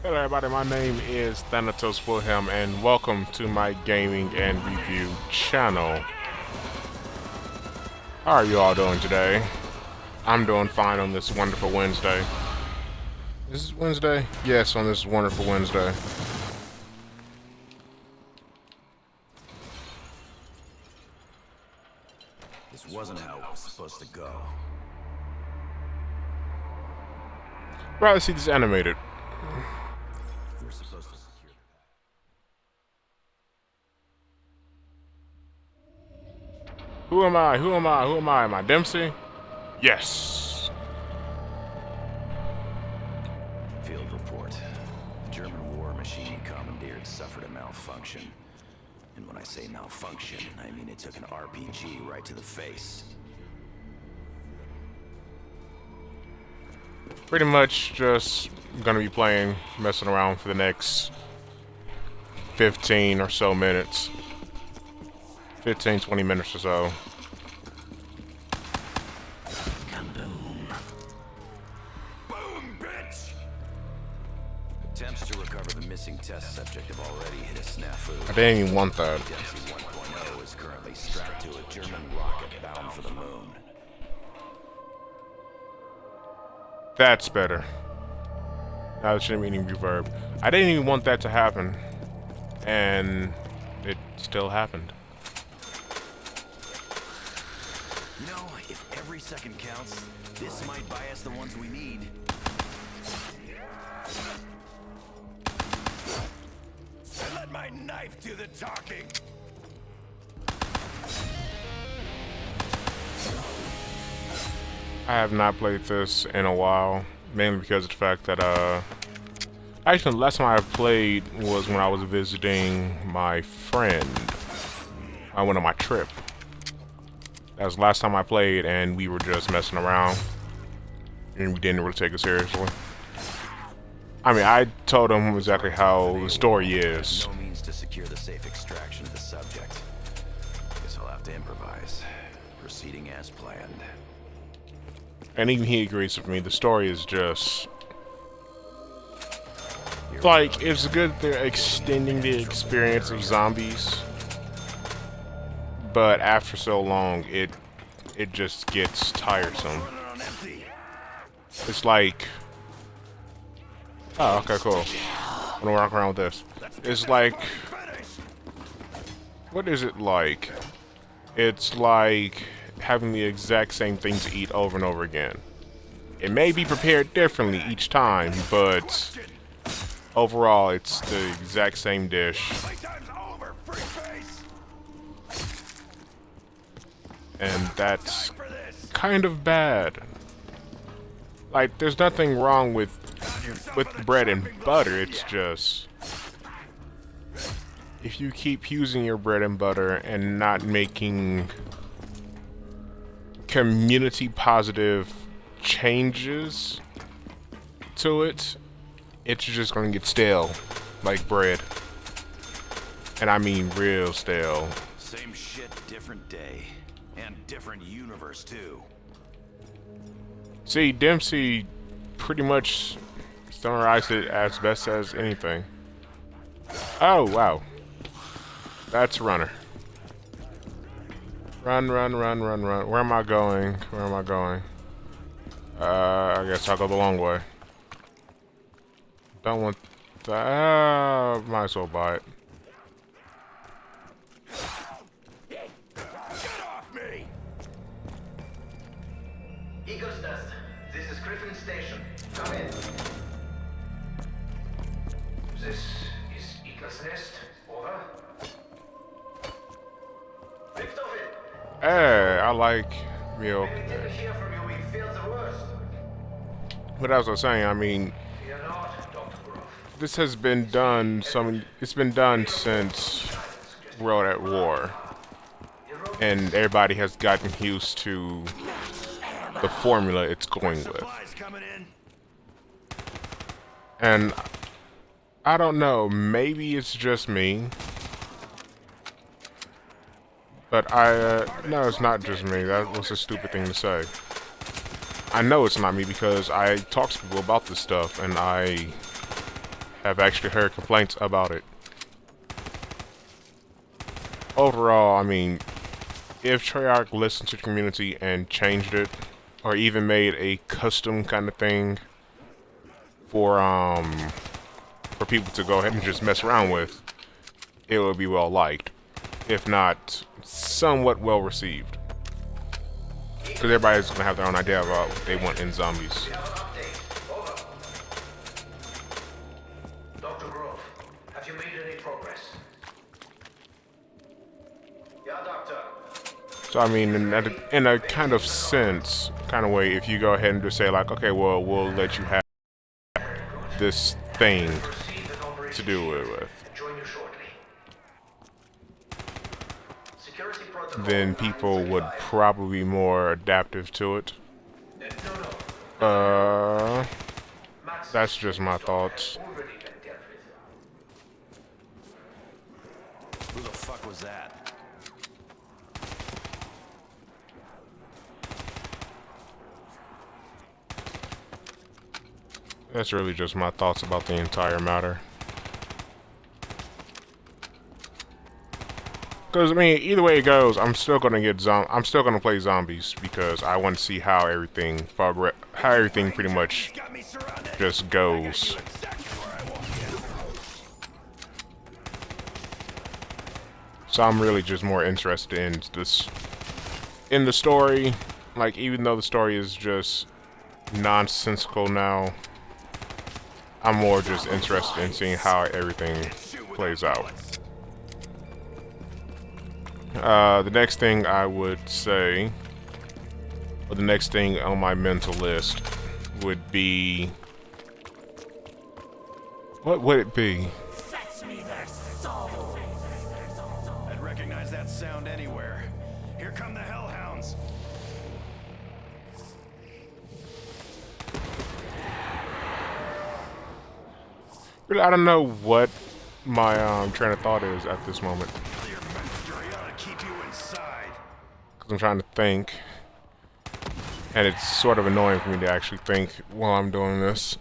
Hello everybody, my name is Thanatos Wilhelm and welcome to my gaming and review channel. How are you all doing today? I'm doing fine on this wonderful Wednesday. Is this Wednesday? Yes, on this wonderful Wednesday. This wasn't how it was supposed to go. Rather see this animated. We're supposed to secure Who am I? Who am I? Who am I? Am I Dempsey? Yes. Field report. The German war machine he commandeered suffered a malfunction. And when I say malfunction, I mean it took an RPG right to the face. Pretty much just gonna be playing, messing around for the next 15 or so minutes. 15, 20 minutes or so. Boom, bitch! Attempts to recover the missing test subject have already hit a snafu. I didn't even want that. Dempsey 1.0 is currently strapped to a German rocket bound for the moon. That's better. Now it shouldn't be any reverb. I didn't even want that to happen. And it still happened. You know, if every second counts, this might buy us the ones we need. Let my knife do the talking! I have not played this in a while. Mainly because of the fact that, actually, the last time I played was when I was visiting my friend. I went on my trip. That was the last time I played, and we were just messing around. And we didn't really take it seriously. I mean, I told him exactly how the story is. No means to secure the safe extraction of the subject. Guess I'll have to improvise. Proceeding as planned. And even he agrees with me. The story is just... like, it's good they're extending the experience of zombies. But after so long, it just gets tiresome. It's like... oh, okay, cool. I'm gonna walk around with this. It's like... what is it like? It's like having the exact same thing to eat over and over again. It may be prepared differently each time, but overall, it's the exact same dish. And that's kind of bad. Like, there's nothing wrong with bread and butter, it's just... if you keep using your bread and butter and not making community positive changes to it, it's just gonna get stale, like bread. And I mean real stale. Same shit, different day. And different universe, too. See, Dempsey pretty much summarized it as best as anything. Oh, wow. That's a runner. Run, run, run, run, run. Where am I going? Where am I going? I guess I'll go the long way. Don't want that. Might as well buy it. Get off me! Eagle's Nest, this is Griffin Station. Come in. This is Eagle's Nest. Over. Victorville. Hey, I like meal. We didn't hear from you. We feel the worst. But as I was saying, I mean, Fear not, Dr. Groff. this has been done it's been done since World at War. And everybody has gotten used to the formula it's going with. Supplies coming in. And I don't know, maybe it's just me. But no, it's not just me. That was a stupid thing to say. I know it's not me because I talk to people about this stuff and I have actually heard complaints about it. Overall, I mean, if Treyarch listened to the community and changed it, or even made a custom kind of thing for people to go ahead and just mess around with, it would be well liked, if not somewhat well received. Because everybody's gonna have their own idea about what they want in zombies. We have an update. Over. Dr. Grove, have you made any progress? Yeah, Doctor. So I mean, in a kind of sense, kind of way, if you go ahead and just say like, okay, well, we'll let you have this thing Proceed with Operation to do it Shield with, and join you shortly. Security protocol then people would probably be more adaptive to it. No. That's just my thoughts. Already been dealt with. Who the fuck was that? That's really just my thoughts about the entire matter. Because I mean, either way it goes, I'm still gonna play zombies because I want to see how everything pretty much just goes. So I'm really just more interested in the story. Like, even though the story is just nonsensical now, I'm more just interested in seeing how everything plays out. The next thing I would say, or the next thing on my mental list would be, what would it be? I'd recognize that sound anywhere. Here come the hellhounds. Really, I don't know what my train of thought is at this moment. Your mastery ought to keep you inside. Because I'm trying to think. And it's sort of annoying for me to actually think while I'm doing this.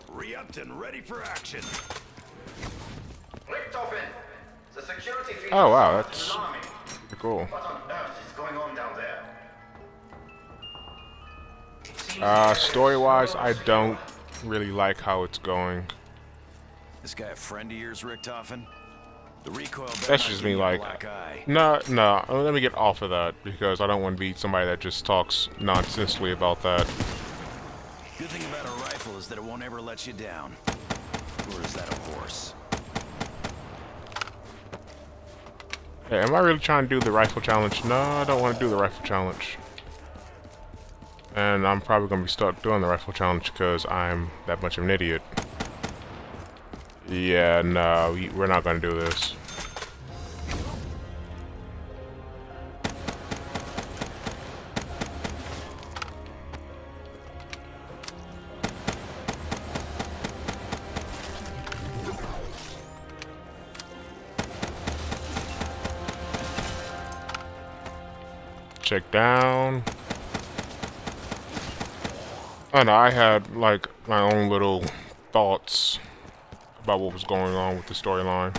Re-upped and ready for action. Richtofen, the security features Oh wow, are that's alarming. pretty cool. What on earth is going on down there? It seems Story-wise, I don't really like how it's going. This guy a friend of yours, Richtofen? The recoil. That's just me, like, no, let me get off of that, because I don't want to be somebody that just talks nonsensely about that. Good thing about a rifle is that it won't ever let you down. Or is that a horse? Hey, am I really trying to do the rifle challenge? No, I don't want to do the rifle challenge. And I'm probably going to be stuck doing the rifle challenge because I'm that much of an idiot. Yeah, no, we're not going to do this. Check down. And I had like my own little thoughts about what was going on with the storyline.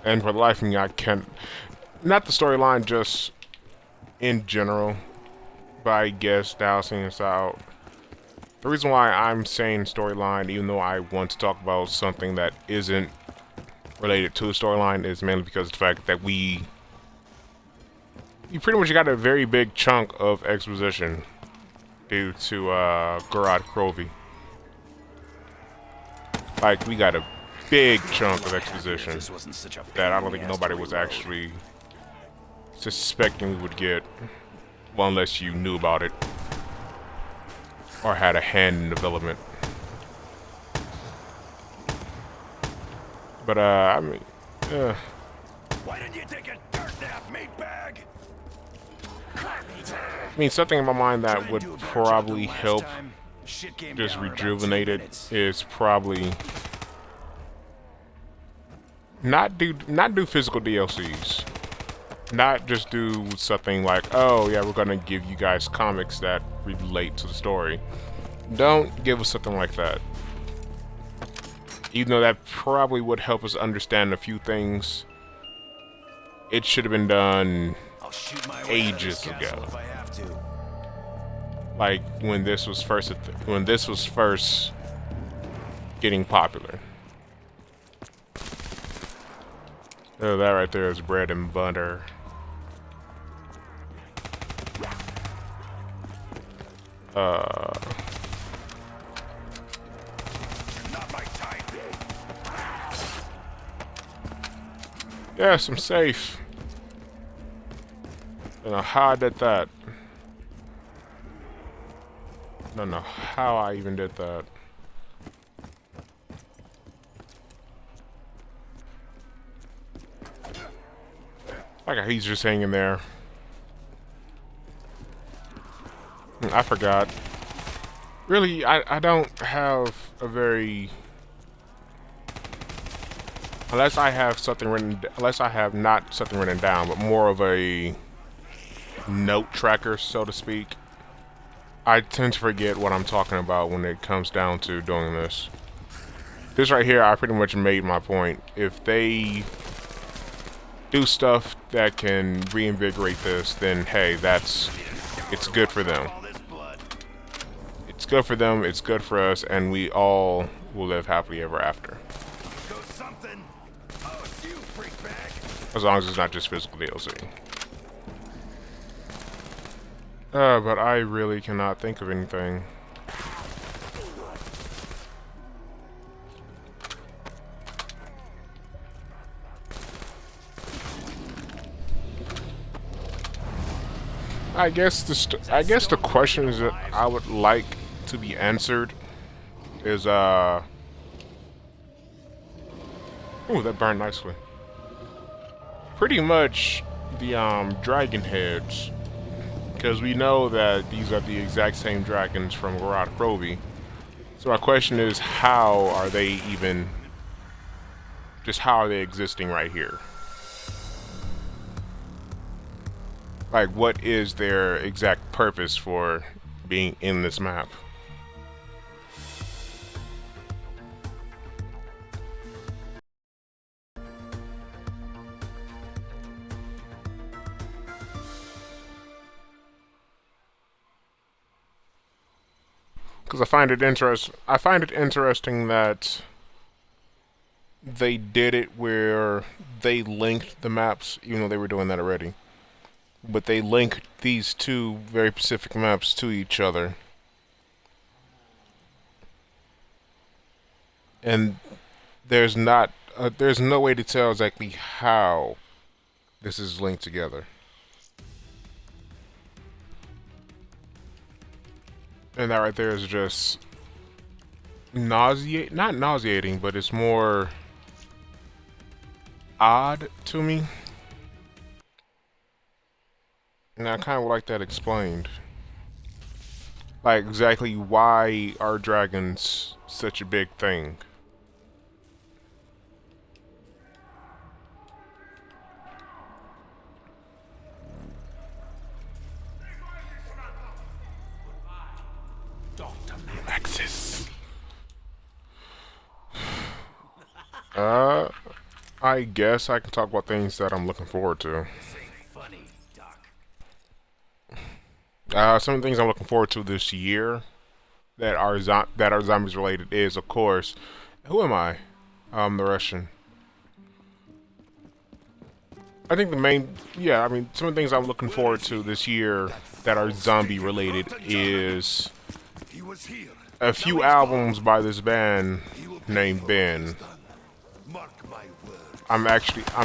And for the life of me, I can't, not the storyline, just in general, but I guess dowsing this out. The reason why I'm saying storyline, even though I want to talk about something that isn't related to the storyline, is mainly because of the fact that you pretty much got a very big chunk of exposition due to Gorod Krovi. Like, we got a big chunk of exposition that I don't think nobody was actually suspecting we would get. Well, unless you knew about it or had a hand in development. But I mean, Why didn't you take a dirt nap, meatbag? I mean, something in my mind that would probably help just rejuvenate it is probably not do physical DLCs. Not just do something like, oh yeah, we're gonna give you guys comics that relate to the story. Don't give us something like that. Even though that probably would help us understand a few things, it should have been done ages ago. Like when this was first getting popular. Oh, that right there is bread and butter. Yes, I'm safe. Don't know how I did that. Don't know how I even did that. Like he's just hanging there. I forgot. Really, I don't have a very... Unless I have not something written down, but more of a note tracker, so to speak. I tend to forget what I'm talking about when it comes down to doing this. This right here, I pretty much made my point. If they do stuff that can reinvigorate this, then hey, it's good for them. It's good for them, it's good for us, and we all will live happily ever after. As long as it's not just physical DLC. But I really cannot think of anything. I guess the questions that I would like to be answered is ooh, that burned nicely. Pretty much the dragon heads, because we know that these are the exact same dragons from Gorod Krovi. So my question is, how are they existing right here? Like, what is their exact purpose for being in this map? Because I find it interesting that they did it where they linked the maps, even though they were doing that already. But they linked these two very specific maps to each other. And there's no way to tell exactly how this is linked together. And that right there is just not nauseating, but it's more odd to me. And I kind of like that explained. Like, exactly why are dragons such a big thing? Maxis. I guess I can talk about things that I'm looking forward to. Some of the things I'm looking forward to this year that are zombies related is, of course, who am I? The Russian. I think some of the things I'm looking forward to this year that are zombie related is a few albums by this band named Ben. I'm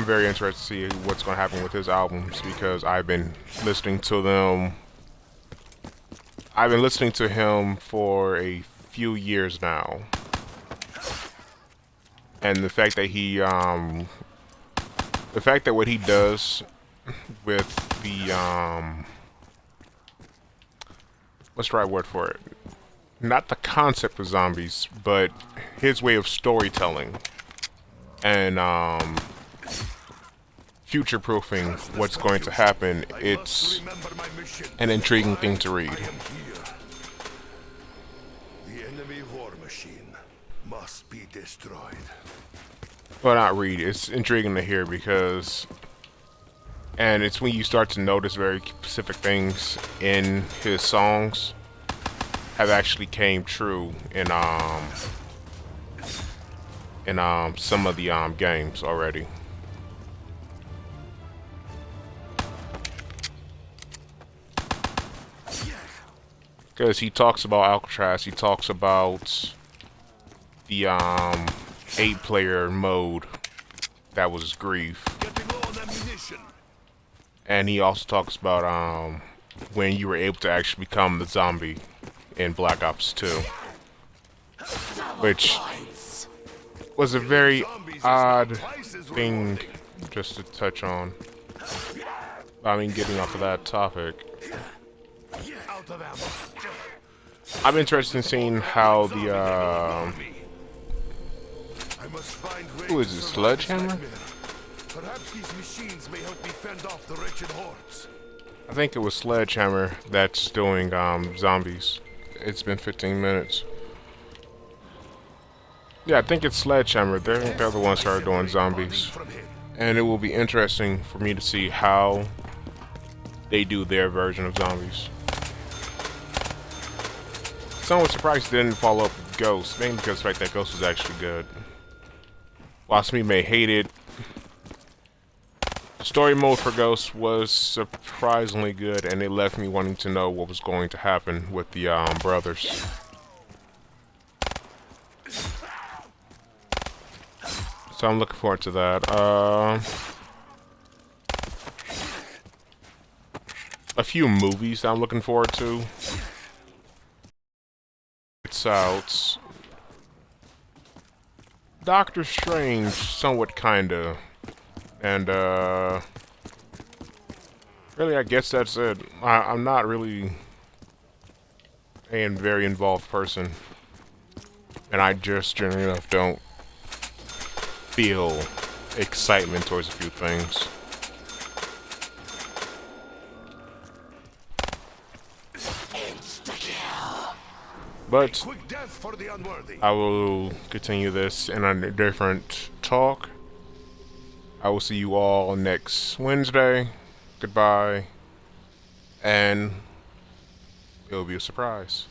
very interested to see what's going to happen with his albums, because I've been listening to them. I've been listening to him for a few years now. And the fact that what he does with the, what's the right word for it? Not the concept of zombies, but his way of storytelling and future-proofing what's going to happen. It's an intriguing thing to read. machine must be destroyed. Well, not read. It's intriguing to hear because, and it's when you start to notice very specific things in his songs have actually came true in some of the games already. Because he talks about Alcatraz, he talks about the 8-player mode that was Grief, Getting low on ammunition. and he also talks about when you were able to actually become the zombie in Black Ops 2, which was a very odd thing just to touch on. I mean, getting off of that topic, Out of ammo. I'm interested in seeing how the I must find who is it, Sledgehammer? Perhaps these machines may help me fend off the wretched hordes. I think it was Sledgehammer that's doing zombies. It's been 15 minutes. Yeah, I think it's Sledgehammer. They're the other ones that are doing zombies. And it will be interesting for me to see how they do their version of zombies. Somewhat surprised they didn't follow up with Ghost, mainly because the fact that Ghost was actually good. While some may hate it, story mode for Ghost was surprisingly good, and it left me wanting to know what was going to happen with the brothers. So I'm looking forward to that. A few movies that I'm looking forward to. It's out. Doctor Strange, somewhat kinda. And really, I guess that's it. I'm not really a very involved person, and I just generally enough don't feel excitement towards a few things. But Quick death for the unworthy. I will continue this in a different talk. I will see you all next Wednesday. Goodbye. And it'll be a surprise.